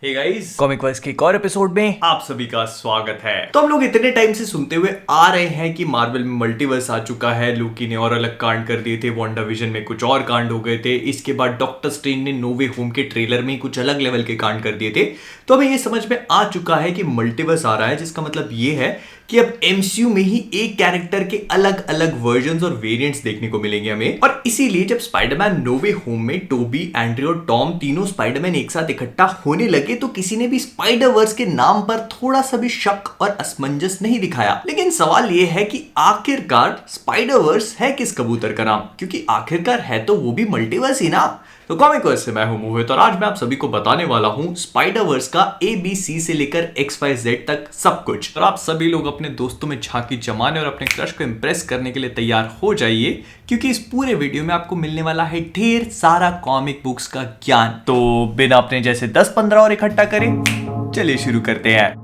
Hey guys, comic verse के एक और एपिसोड में आप सभी का स्वागत है। तो हम लोग इतने टाइम से सुनते हुए आ रहे हैं कि मार्वल में मल्टीवर्स आ चुका है। लूकी ने और अलग कांड कर दिए थे, वांडा विजन में कुछ और कांड हो गए थे, इसके बाद डॉक्टर स्ट्रेंज ने नो वे होम के ट्रेलर में कुछ अलग लेवल के कांड कर दिए थे। तो हमें ये समझ में आ चुका है कि मल्टीवर्स आ रहा है, जिसका मतलब ये है कि अब एमसीयू में ही एक कैरेक्टर के अलग अलग वर्जन्स और वेरिएंट्स देखने को मिलेंगे हमें। और इसीलिए जब स्पाइडरमैन नो वे होम में टोबी, एंड्रयू और टॉम तीनों स्पाइडरमैन एक साथ इकट्ठा होने लगे तो किसी ने भी स्पाइडर वर्स के नाम पर थोड़ा सा भी शक और असमंजस नहीं दिखाया। लेकिन सवाल यह है कि आखिरकार स्पाइडर वर्स है किस कबूतर का नाम, क्योंकि आखिरकार है तो वो भी मल्टीवर्स ही ना। तो कॉमिक वर्स से मैं हूं मोहित और आज मैं आप सभी को बताने वाला हूं स्पाइडर वर्स का ABC से लेकर XYZ तक सब कुछ। और आप सभी लोग अपने दोस्तों में झांकी जमाने और अपने क्रश को इंप्रेस करने के लिए तैयार हो जाइए, क्योंकि इस पूरे वीडियो में आपको मिलने वाला है ढेर सारा कॉमिक बुक्स का ज्ञान। तो बिना अपने जैसे 10-15 और इकट्ठा करें, चलिए शुरू करते हैं।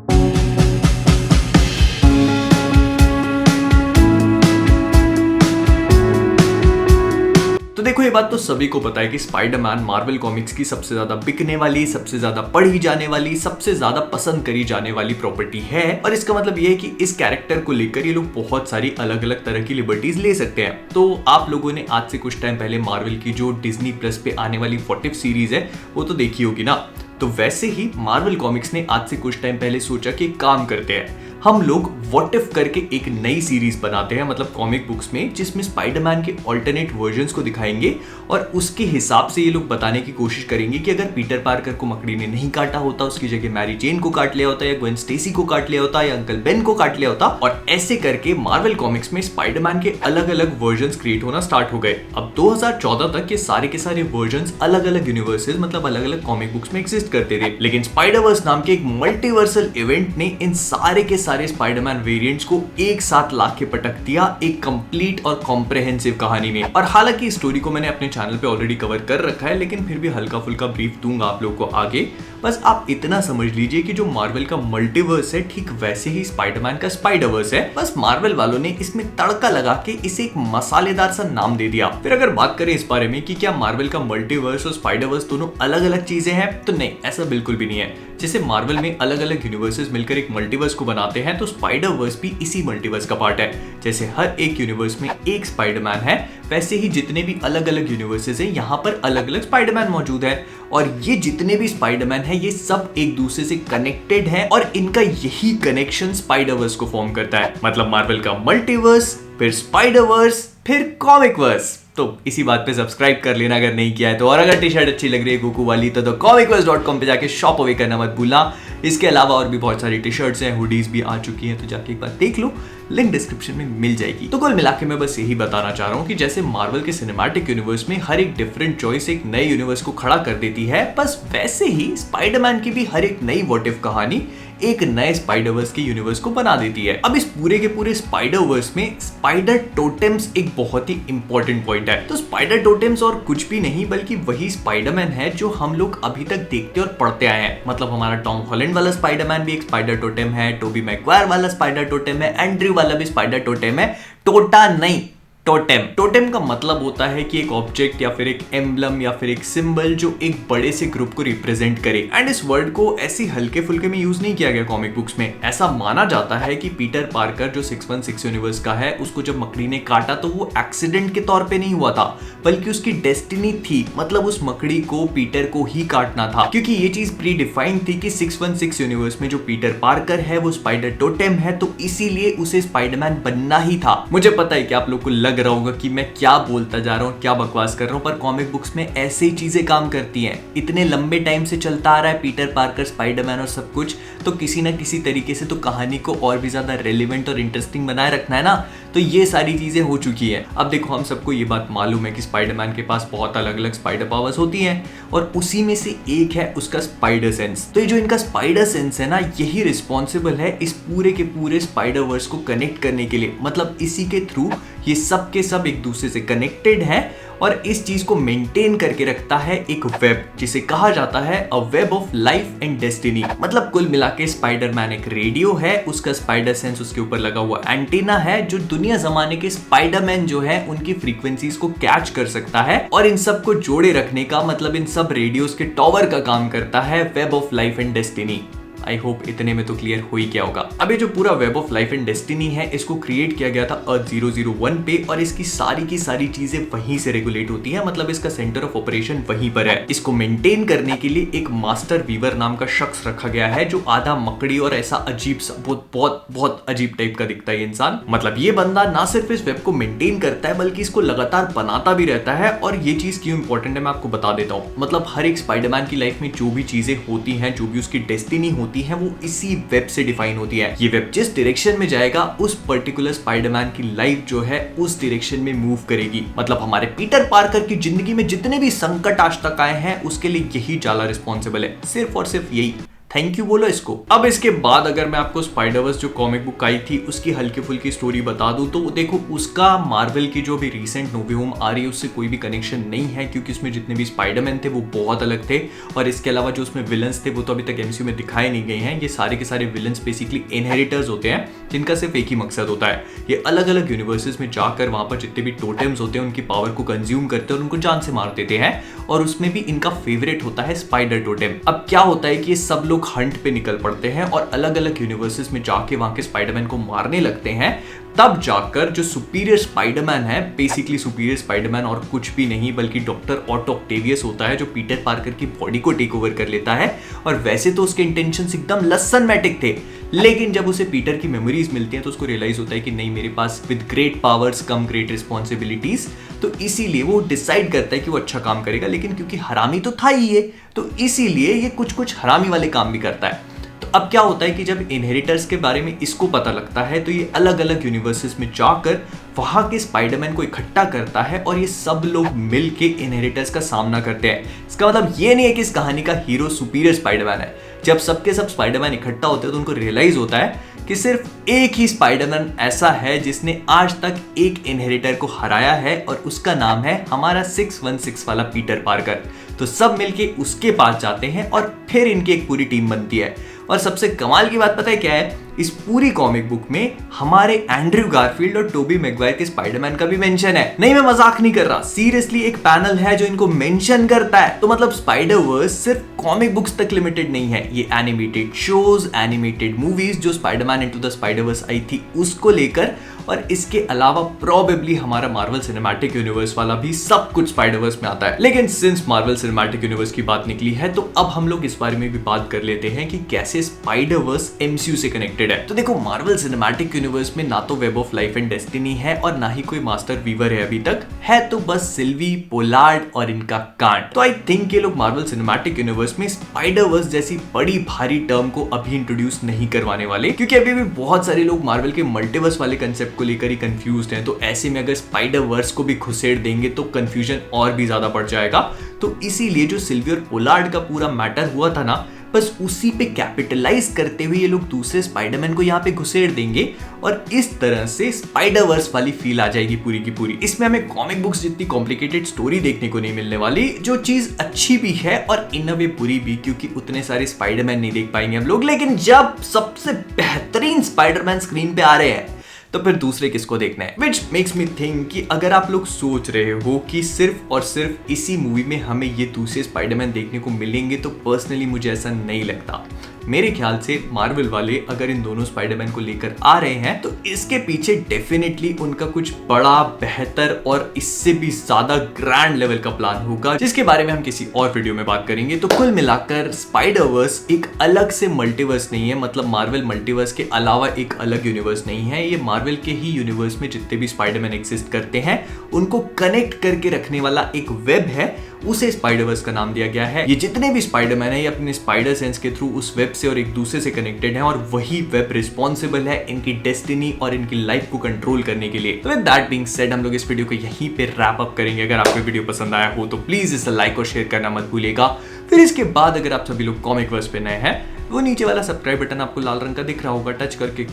तो देखो, ये बात तो सभी को पता है कि स्पाइडरमैन मार्वल कॉमिक्स की सबसे ज्यादा बिकने वाली, सबसे ज्यादा पढ़ी जाने वाली, सबसे ज्यादा पसंद करी जाने वाली प्रॉपर्टी है। और इसका मतलब ये है कि इस कैरेक्टर को लेकर ये लोग बहुत सारी अलग अलग तरह की लिबर्टीज ले सकते हैं। तो आप लोगों ने आज से कुछ टाइम पहले मार्वल की जो डिज्नी प्लस पे आने वाली व्हाट इफ सीरीज है वो तो देखी होगी ना। तो वैसे ही मार्वल कॉमिक्स ने आज से कुछ टाइम पहले सोचा कि काम करते हैं, हम लोग व्हाट इफ करके एक नई सीरीज बनाते हैं, मतलब कॉमिक बुक्स में, जिसमें स्पाइडरमैन के अल्टरनेट वर्जन्स को दिखाएंगे और उसके हिसाब से ये लोग बताने की कोशिश करेंगे कि अगर पीटर पार्कर को मकड़ी ने नहीं काटा होता, उसकी जगह मैरी जेन को काट लिया होता, या ग्वेन स्टेसी को काट लिया होता, या अंकल बेन को काट लिया होता। और ऐसे करके मार्वल कॉमिक्स में स्पाइडरमैन के अलग अलग वर्जन्स क्रिएट होना स्टार्ट हो गए। अब 2014 तक के सारे वर्जन्स अलग अलग यूनिवर्सेस, मतलब अलग अलग कॉमिक बुक्स में एग्जिस्ट करते थे। लेकिन स्पाइडरवर्स नाम के एक मल्टीवर्सल इवेंट ने इन सारे के सारे स्पाइडरमैन वेरिएंट्स को एक साथ लाके पटक दिया एक कंप्लीट और कॉम्प्रिहेंसिव कहानी में। और हालांकि इस स्टोरी को मैंने अपने चैनल पे ऑलरेडी कवर कर रखा है, लेकिन फिर भी हल्का फुल्का ब्रीफ दूंगा आप लोगों को आगे। बस आप इतना समझ लीजिए कि जो मार्वल का मल्टीवर्स है, ठीक वैसे ही स्पाइडरमैन का स्पाइडरवर्स है। बस मार्वल वालों ने इसमें तड़का लगा के इसे एक मसालेदार सा नाम दे दिया। फिर अगर बात करें इस बारे में कि क्या मार्वल का मल्टीवर्स और स्पाइडरवर्स दोनों अलग अलग चीजें हैं, तो नहीं, ऐसा बिल्कुल भी नहीं है। जैसे मार्वल में अलग अलग यूनिवर्सेस मिलकर एक मल्टीवर्स को बनाते हैं, तो स्पाइडरवर्स भी इसी मल्टीवर्स का पार्ट है। जैसे हर एक यूनिवर्स में एक स्पाइडरमैन है, वैसे ही जितने भी अलग अलग यूनिवर्सेस हैं, यहाँ पर अलग अलग स्पाइडरमैन मौजूद है। और ये जितने भी स्पाइडरमैन हैं, ये सब एक दूसरे से कनेक्टेड हैं और इनका यही कनेक्शन स्पाइडरवर्स को फॉर्म करता है। मतलब मार्वल का मल्टीवर्स, फिर स्पाइडरवर्स, फिर कॉमिकवर्स। तो इसी बात पे सब्सक्राइब कर लेना अगर नहीं किया है तो। और अगर टी शर्ट अच्छी लग रही है गोकू वाली, तो comicverse.com पे जाके शॉप अवे करना मत भूलना। इसके अलावा और भी बहुत सारी टी शर्ट्स हैं, हुडीज भी आ चुकी हैं, तो जाके एक बार देख लो, लिंक डिस्क्रिप्शन में मिल जाएगी। तो कुल मिला के मैं बस यही बताना चाह रहा हूँ कि जैसे मार्वल के सिनेमैटिक यूनिवर्स में हर एक डिफरेंट चॉइस एक नए यूनिवर्स को खड़ा कर देती है, बस वैसे ही स्पाइडरमैन की भी हर एक नई व्हाट इफ कहानी एक नए स्पाइडरवर्स के यूनिवर्स को बना देती है। अब इस पूरे के पूरे स्पाइडरवर्स में स्पाइडर टोटेम्स एक बहुत ही इंपॉर्टेंट पॉइंट है। तो स्पाइडर टोटेम्स और कुछ भी नहीं बल्कि वही स्पाइडरमैन है जो हम लोग अभी तक देखते और पढ़ते आए हैं। मतलब हमारा टॉम हॉलैंड वाला स्पाइडरमैन भी एक स्पाइडर टोटेम है, टोबी मैगवायर वाला स्पाइडर टोटेम है, एंड्रयू वाला भी स्पाइडर टोटेम है। टोटा नहीं, टोटेम। टोटेम का मतलब होता है कि एक ऑब्जेक्ट या फिर एक एम्बलम या फिर एक सिंबल जो एक बड़े से ग्रुप को रिप्रेजेंट करे। एंड इस वर्ड को ऐसे हल्के फुल्के में यूज नहीं किया गया कॉमिक बुक्स में। ऐसा माना जाता है कि पीटर पार्कर जो 616 यूनिवर्स का है, उसको जब मकड़ी ने काटा तो वो एक्सीडेंट के तौर पे नहीं हुआ था, बल्कि उसकी डेस्टिनी थी। मतलब उस मकड़ी को पीटर को ही काटना था, क्योंकि ये चीज प्री डिफाइंड थी कि 616 यूनिवर्स में जो पीटर पार्कर है वो स्पाइडर टोटेम है, तो इसीलिए उसे स्पाइडरमैन बनना ही था। मुझे पता है कि आप लोग को लग रहा होगा कि मैं क्या बोलता जा रहा हूँ, क्या बकवास कर रहा हूँ, पर कॉमिक बुक्स में ऐसे ही चीजें काम करती हैं। इतने लंबे टाइम से चलता आ रहा है पीटर पार्कर, स्पाइडरमैन और सब कुछ, तो किसी ना किसी तरीके से तो कहानी को और भी ज्यादा रेलेवेंट और इंटरेस्टिंग बनाए रखना है ना। तो ये सारी चीजें हो चुकी है। अब देखो, हम सबको ये बात मालूम है कि स्पाइडरमैन के पास बहुत अलग अलग स्पाइडर पावर्स होती हैं, और उसी में से एक है उसका स्पाइडर सेंस। तो ये जो इनका स्पाइडर सेंस है ना, यही रिस्पॉन्सिबल है इस पूरे के पूरे स्पाइडरवर्स को कनेक्ट करने के लिए। मतलब इसी के थ्रू ये सब के सब एक दूसरे से कनेक्टेड हैं और इस चीज को मेंटेन करके रखता है एक वेब, जिसे कहा जाता है a web of life and destiny. मतलब कुल मिला के स्पाइडरमैन एक रेडियो है, उसका स्पाइडर सेंस उसके ऊपर लगा हुआ एंटीना है जो दुनिया जमाने के स्पाइडरमैन जो है उनकी फ्रीक्वेंसीज को कैच कर सकता है, और इन सब को जोड़े रखने का मतलब इन सब रेडियोस के टॉवर का काम करता है web of life and destiny. I hope इतने में तो क्लियर हो ही गया होगा। अब ये जो पूरा web of life and destiny है, इसको क्रिएट किया गया था अर्थ 001 पे, और इसकी सारी की सारी चीजें वहीं से रेगुलेट होती हैं, मतलब इसका सेंटर ऑफ ऑपरेशन वहीं पर है। इसको मेंटेन करने के लिए एक मास्टर वीवर नाम का शख्स रखा गया है, जो आधा मकड़ी और ऐसा अजीब सा बहुत अजीब टाइप का दिखता है इंसान। मतलब ये बंदा ना सिर्फ इस वेब को मेंटेन करता है बल्कि इसको लगातार बनाता भी रहता है। और ये चीज क्यों इंपॉर्टेंट है मैं आपको बता देता हूँ। मतलब हर एक स्पाइडरमैन की लाइफ में जो भी चीजें होती हैं, जो भी उसकी डेस्टिनी होती है, वो इसी वेब से डिफाइन होती है। ये वेब जिस डायरेक्शन में जाएगा उस पर्टिकुलर स्पाइडरमैन की लाइफ जो है उस डायरेक्शन में मूव करेगी। मतलब हमारे पीटर पार्कर की जिंदगी में जितने भी संकट आज तक आए हैं उसके लिए यही जाला रिस्पॉन्सिबल है, सिर्फ और सिर्फ यही। थैंक यू बोलो इसको। अब इसके बाद अगर मैं आपको स्पाइडरवर्स जो कॉमिक बुक आई थी उसकी हल्की फुल्की स्टोरी बता दूं तो देखो, उसका मार्वल की जो भी रीसेंट नो वे होम आ रही है उससे कोई भी कनेक्शन नहीं है, क्योंकि उसमें जितने भी स्पाइडरमैन थे वो बहुत अलग थे, और इसके अलावा जो उसमें विलन्स थे वो तो अभी तक एमसीयू में दिखाए नहीं गए हैं। ये सारे के सारे विलन्स बेसिकली इनहेरिटर्स होते हैं जिनका सिर्फ एक ही मकसद होता है, ये अलग अलग यूनिवर्सेस में जाकर वहां पर जितने भी टोटेम्स होते हैं उनकी पावर को कंज्यूम करते हैं और उनको जान से मार देते हैं, और उसमें भी इनका फेवरेट होता है स्पाइडर टोटेम। अब क्या होता है कि ये सब लोग हंट पे निकल पड़ते हैं और अलग अलग यूनिवर्सेस में जाके वहां के स्पाइडरमैन को मारने लगते हैं। तब जाकर जो सुपीरियर स्पाइडरमैन है, बेसिकली सुपीरियर स्पाइडरमैन और कुछ भी नहीं बल्कि डॉक्टर ऑटो ऑक्टेवियस होता है, जो पीटर पार्कर की बॉडी को टेक ओवर कर लेता है। और वैसे तो उसके इंटेंशंस एकदम लसनमैटिक थे, लेकिन जब उसे पीटर की मेमोरीज मिलती हैं तो उसको रियलाइज होता है कि नहीं, मेरे पास with great powers come great responsibilities, तो इसीलिए वो डिसाइड करता है कि वो अच्छा काम करेगा। लेकिन क्योंकि हरामी तो था ही ये, तो इसीलिए ये कुछ कुछ हरामी वाले काम भी करता है। अब क्या होता है कि जब इनहेरिटर्स के बारे में इसको पता लगता है तो ये अलग अलग यूनिवर्सेस में जाकर वहां के स्पाइडरमैन को इकट्ठा करता है, और ये सब लोग मिलके इनहेरिटर्स का सामना करते हैं। इसका मतलब ये नहीं है कि इस कहानी का हीरो सुपीरियर स्पाइडरमैन है। जब सबके सब स्पाइडरमैन इकट्ठा होते हैं तो उनको रियलाइज होता है कि सिर्फ एक ही स्पाइडरमैन ऐसा है जिसने आज तक एक इनहेरिटर को हराया है, और उसका नाम है हमारा 616 वाला पीटर पार्कर। तो सब मिलके उसके पास जाते हैं और फिर इनकी एक पूरी टीम बनती है। और सबसे कमाल की बात पता है क्या है, इस पूरी कॉमिक बुक में हमारे एंड्रयू गारफील्ड और टोबी मैगवायर के स्पाइडरमैन का भी मेंशन है। नहीं, मैं मजाक नहीं कर रहा, सीरियसली एक पैनल है जो इनको मेंशन करता है। तो मतलब स्पाइडरवर्स सिर्फ कॉमिक बुक्स तक लिमिटेड नहीं है, ये एनिमेटेड शोज, एनिमेटेड मूवीज जो स्पाइडरमैन इनटू द स्पाइडरवर्स आई थी उसको लेकर, और इसके अलावा प्रोबेबली हमारा मार्वल सिनेमैटिक यूनिवर्स वाला भी सब कुछ स्पाइडरवर्स में आता है। लेकिन सिंस मार्वल सिनेमैटिक यूनिवर्स की बात निकली है तो अब हम लोग इस बारे में भी बात कर लेते हैं कि कैसे स्पाइडरवर्स एमसीयू से कनेक्टेड है। तो देखो, मार्वल सिनेमैटिक यूनिवर्स में ना तो web of life and destiny है और ना ही कोई मास्टर वीवर है अभी तक, है तो बस सिल्वी, पोलार्ड और इनका कांट। तो आई थिंक ये लोग मार्वल सिनेमैटिक यूनिवर्स में स्पाइडरवर्स जैसी बड़ी भारी टर्म को अभी इंट्रोड्यूस नहीं करवाने वाले, क्योंकि अभी भी बहुत सारे लोग मार्वल के मल्टीवर्स वाले कंसेप्ट को लेकर ही कंफ्यूज्ड हैं। तो ऐसे में अगर स्पाइडरवर्स को भी घुसेड़ देंगे तो कंफ्यूजन और भी ज्यादा बढ़ जाएगा। तो इसीलिए जो सिल्वी और पोलार्ड का पूरा मैटर हुआ था ना, बस उसी पे कैपिटलाइज करते हुए ये लोग दूसरे स्पाइडरमैन को यहाँ पे घुसेड़ देंगे, और इस तरह से स्पाइडरवर्स वाली फील आ जाएगी पूरी की पूरी। इसमें हमें कॉमिक बुक्स जितनी कॉम्प्लिकेटेड स्टोरी देखने को नहीं मिलने वाली, जो चीज अच्छी भी है और इन अ वे बुरी भी, क्योंकि उतने सारे स्पाइडरमैन नहीं देख पाएंगे हम लोग। लेकिन जब सबसे बेहतरीन स्पाइडरमैन स्क्रीन पे आ रहे हैं तो फिर दूसरे किसको देखना है। विच मेक्स मी थिंक कि अगर आप लोग सोच रहे हो कि सिर्फ और सिर्फ इसी मूवी में हमें ये दूसरे स्पाइडरमैन देखने को मिलेंगे, तो पर्सनली मुझे ऐसा नहीं लगता। मेरे ख्याल से मार्वल वाले अगर इन दोनों स्पाइडरमैन को लेकर आ रहे हैं तो इसके पीछे डेफिनेटली उनका कुछ बड़ा, बेहतर और इससे भी ज्यादा ग्रैंड लेवल का प्लान होगा, जिसके बारे में हम किसी और वीडियो में बात करेंगे। तो कुल मिलाकर स्पाइडरवर्स एक अलग से मल्टीवर्स नहीं है, मतलब मार्वल मल्टीवर्स के अलावा एक अलग यूनिवर्स नहीं है। ये मार्वल के ही यूनिवर्स में जितने भी स्पाइडरमैन एग्जिस्ट करते हैं उनको कनेक्ट करके रखने वाला एक वेब है, उसे स्पाइडरवर्स का नाम दिया गया है। ये जितने भी स्पाइडरमैन है ये अपने स्पाइडर सेंस के थ्रू उस वेब से और एक दूसरे से कनेक्टेड है, और वही वेब रिस्पॉन्सिबल है इनकी डेस्टिनी और इनकी लाइफ को कंट्रोल करने के लिए। तो विद दैट बीइंग सेड, हम लोग इस वीडियो को यहीं पे रैप अप करेंगे। अगर आपको वीडियो पसंद आया हो तो प्लीज इसे लाइक और शेयर करना मत भूलिएगा। फिर इसके बाद अगर आप सभी लोग कॉमिक वर्स पे नए हैं, वो नीचे वाला सब्सक्राइब बटन आपको लाल रंग का दिख रहा होगा, टच करके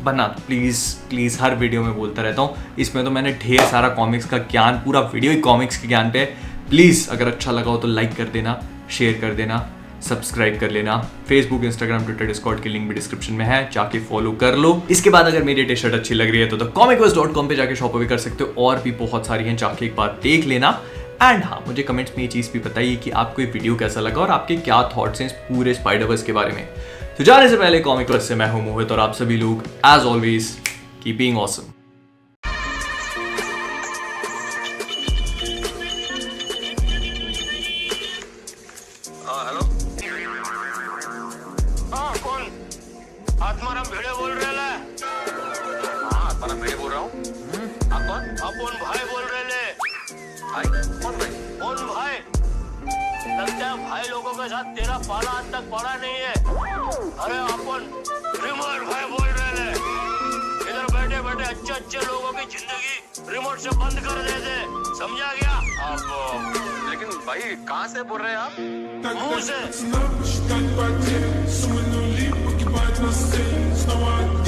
बना दो प्लीज़ प्लीज़। हर वीडियो में बोलता रहता हूँ, इसमें तो मैंने ढेर सारा कॉमिक्स का ज्ञान, पूरा वीडियो ही कॉमिक्स के ज्ञान पे है। प्लीज़ अगर अच्छा लगा हो तो लाइक कर देना, शेयर कर देना, सब्सक्राइब कर लेना। फेसबुक, इंस्टाग्राम, ट्विटर, डिस्कॉर्ड की लिंक भी डिस्क्रिप्शन में है, जाके फॉलो कर लो। इसके बाद अगर मेरी टी शर्ट अच्छी लग रही है तो thecomicverse.com पे जाके शॉप भी कर सकते हो, और भी बहुत सारी हैं, जाके एक बार देख लेना। एंड हाँ, मुझे कमेंट्स में ये चीज़ भी बताइए कि आपको ये वीडियो कैसा लगा और आपके क्या थॉट्स हैं इस पूरे स्पाइडरवर्स के बारे में। तो जाने से पहले कॉमिकवर्स से मैं हूं मोहित, और आप सभी लोग as always keep being awesome. Hello. हाँ कौन? आत्माराम भिड़े बोल रहे ले? हाँ आत्माराम भिड़े बोल रहा हूँ। आप कौन? अपन भाई बोल रहे ले। भाई? कौन भाई? कौन भाई? लगता है भाई लोगों के साथ तेरा पाला आज तक पड़ा नहीं है। अरे अपन रिमोट भाई बोल रहे ले। इधर बैठे बैठे अच्छे अच्छे लोगों की जिंदगी रिमोट से बंद कर देते, समझा गया? आप लेकिन भाई कहाँ से बोल रहे हैं आप? मुंह से।